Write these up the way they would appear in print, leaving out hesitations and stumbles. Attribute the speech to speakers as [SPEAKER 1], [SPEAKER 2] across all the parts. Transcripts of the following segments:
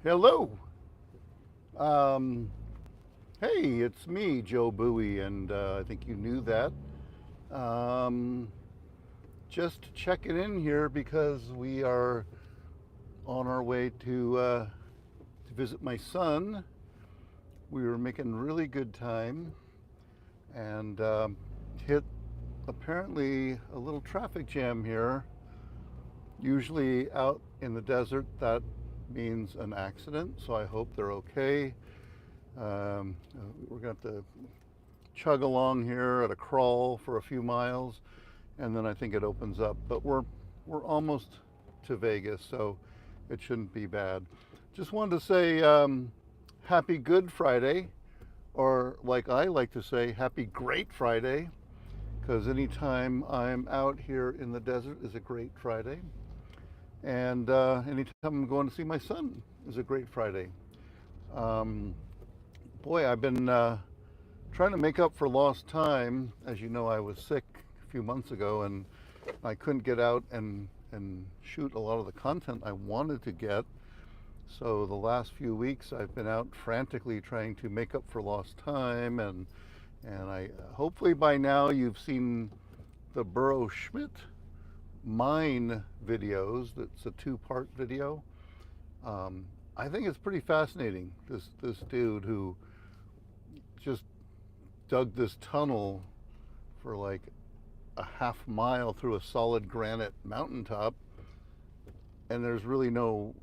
[SPEAKER 1] Hello. Um, hey, it's me, Joe Bui, and I think you knew that. Um, just checking in here because we are on our way to visit my son. We were making really good time and hit apparently a little traffic jam here. Usually out in the desert, that means an accident, so I hope they're okay. We're going to have to chug along here at a crawl for a few miles, and then I think it opens up. But we're almost to Vegas, so it shouldn't be bad. Just wanted to say Happy Good Friday, or like I like to say, Happy Great Friday, because anytime I'm out here in the desert is a great Friday, and anytime I'm going to see my son is a great Friday. Um, Boy, I've been trying to make up for lost time. As you know, I was sick a few months ago and I couldn't get out and shoot a lot of the content I wanted to get. So the last few weeks I've been out frantically trying to make up for lost time, and I hopefully by now you've seen the Burrow Schmidt mine videos. That's a two-part video. I think it's pretty fascinating. This dude who just dug this tunnel for like a half mile through a solid granite mountaintop, and there's really no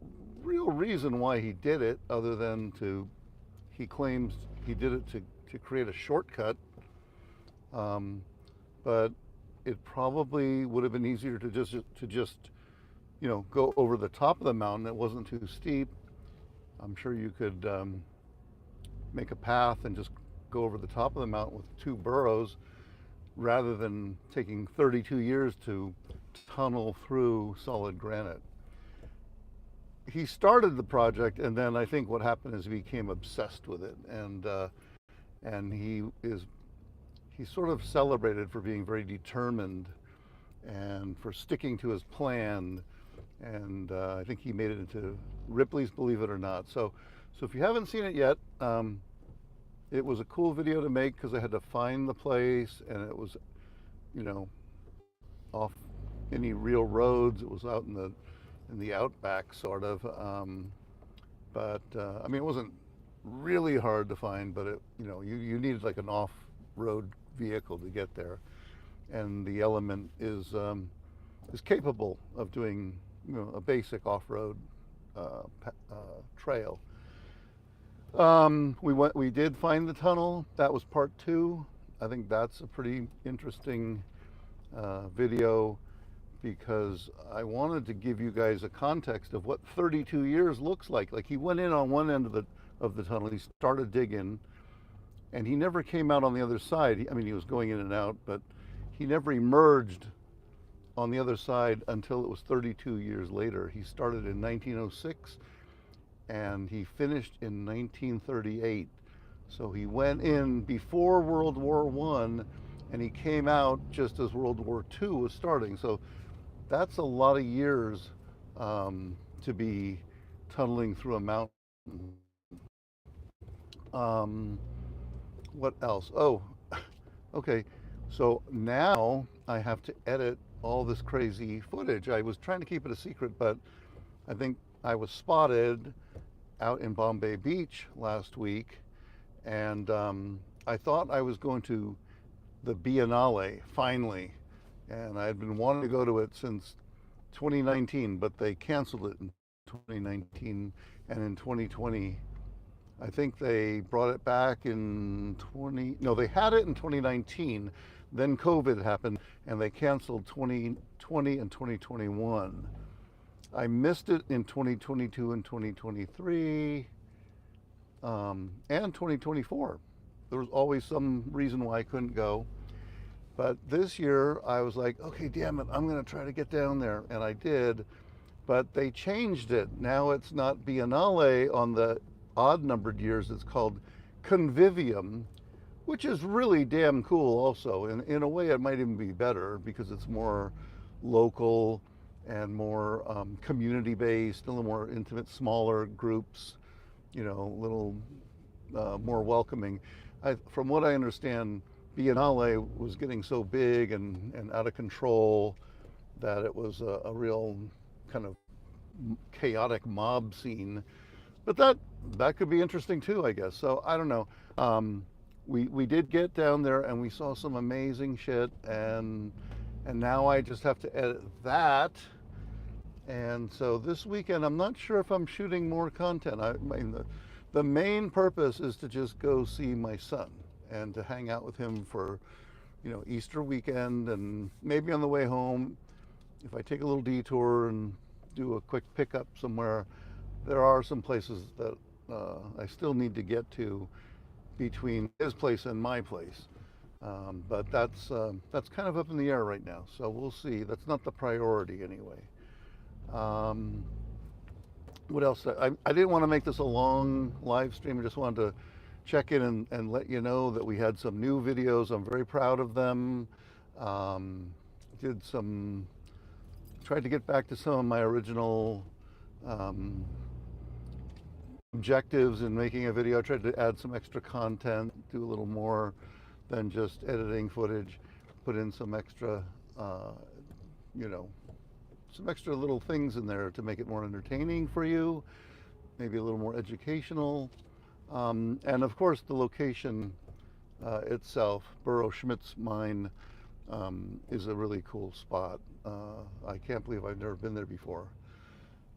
[SPEAKER 1] real reason why he did it other than he claims he did it to create a shortcut. Um, but it probably would have been easier to just go over the top of the mountain. It wasn't too steep. I'm sure you could make a path and just go over the top of the mountain with two burrows rather than taking 32 years to tunnel through solid granite. He started the project, and then I think what happened is he became obsessed with it, and he's sort of celebrated for being very determined and for sticking to his plan. And I think he made it into Ripley's Believe It or Not. So if you haven't seen it yet, it was a cool video to make because I had to find the place, and it was, you know, off any real roads. It was out in the outback, sort of. But I mean, it wasn't really hard to find, but you needed like an off-road vehicle to get there, and the Element is capable of doing a basic off-road trail. We did find the tunnel. That was part two. I think that's a pretty interesting video because I wanted to give you guys a context of what 32 years looks like. Like he went in on one end of the tunnel. He started digging, and he never came out on the other side. I mean, he was going in and out, but he never emerged on the other side until it was 32 years later. He started in 1906 and he finished in 1938. So he went in before World War I and he came out just as World War II was starting. So that's a lot of years to be tunneling through a mountain. Um, what else? Oh, okay. So now I have to edit all this crazy footage. I was trying to keep it a secret, but I think I was spotted out in Bombay Beach last week, and I thought I was going to the Biennale finally, and I had been wanting to go to it since 2019, but they canceled it in 2019, and in 2020, I think they brought it back in 20. No, they had it in 2019. Then COVID happened, and they canceled 2020 and 2021. I missed it in 2022 and 2023, and 2024. There was always some reason why I couldn't go. But this year, I was like, okay, damn it, I'm going to try to get down there. And I did. But they changed it. Now it's not Biennale on the odd numbered years. It's called Convivium, which is really damn cool also. In a way, it might even be better because it's more local and more community-based, a little more intimate, smaller groups, a little more welcoming. From what I understand, Biennale was getting so big and out of control that it was a real kind of chaotic mob scene. But that could be interesting too, I guess. So I don't know. We did get down there and we saw some amazing shit, and now I just have to edit that. And so this weekend, I'm not sure if I'm shooting more content. I mean, the main purpose is to just go see my son and to hang out with him for, Easter weekend, and maybe on the way home, if I take a little detour and do a quick pickup somewhere, there are some places that I still need to get to between his place and my place. But that's kind of up in the air right now. So we'll see. That's not the priority anyway. What else? I didn't want to make this a long live stream. I just wanted to check in and let you know that we had some new videos. I'm very proud of them. Tried to get back to some of my original objectives in making a video. I tried to add some extra content, do a little more than just editing footage, put in some extra, some extra little things in there to make it more entertaining for you, maybe a little more educational. And of course, the location itself, Burrow Schmidt's mine, is a really cool spot. I can't believe I've never been there before.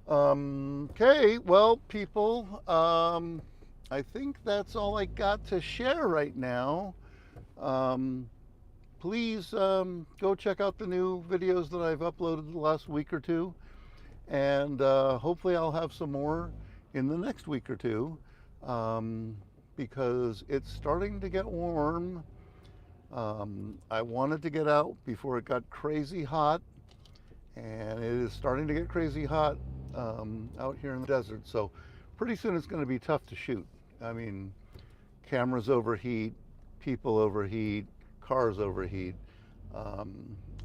[SPEAKER 1] Okay, well, people, I think that's all I got to share right now. Please go check out the new videos that I've uploaded the last week or two, and hopefully I'll have some more in the next week or two, because it's starting to get warm. I wanted to get out before it got crazy hot, and it is starting to get crazy hot out here in the desert. So pretty soon it's going to be tough to shoot. I mean, cameras overheat, people overheat, cars overheat,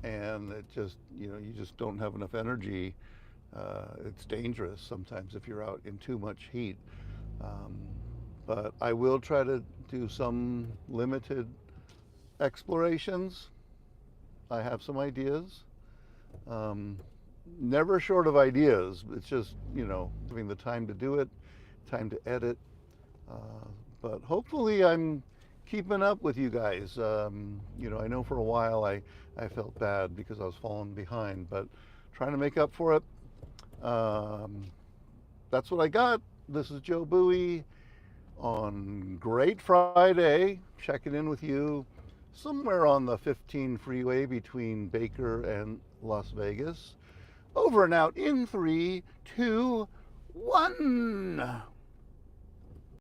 [SPEAKER 1] and it just, you just don't have enough energy. It's dangerous sometimes if you're out in too much heat. But I will try to do some limited explorations. I have some ideas. Never short of ideas. It's just, having the time to do it, time to edit. But hopefully I'm keeping up with you guys. I know for a while I felt bad because I was falling behind, but trying to make up for it. That's what I got. This is Joe Bui on Great Friday, checking in with you somewhere on the 15 freeway between Baker and Las Vegas. Over and out in 3, 2, 1.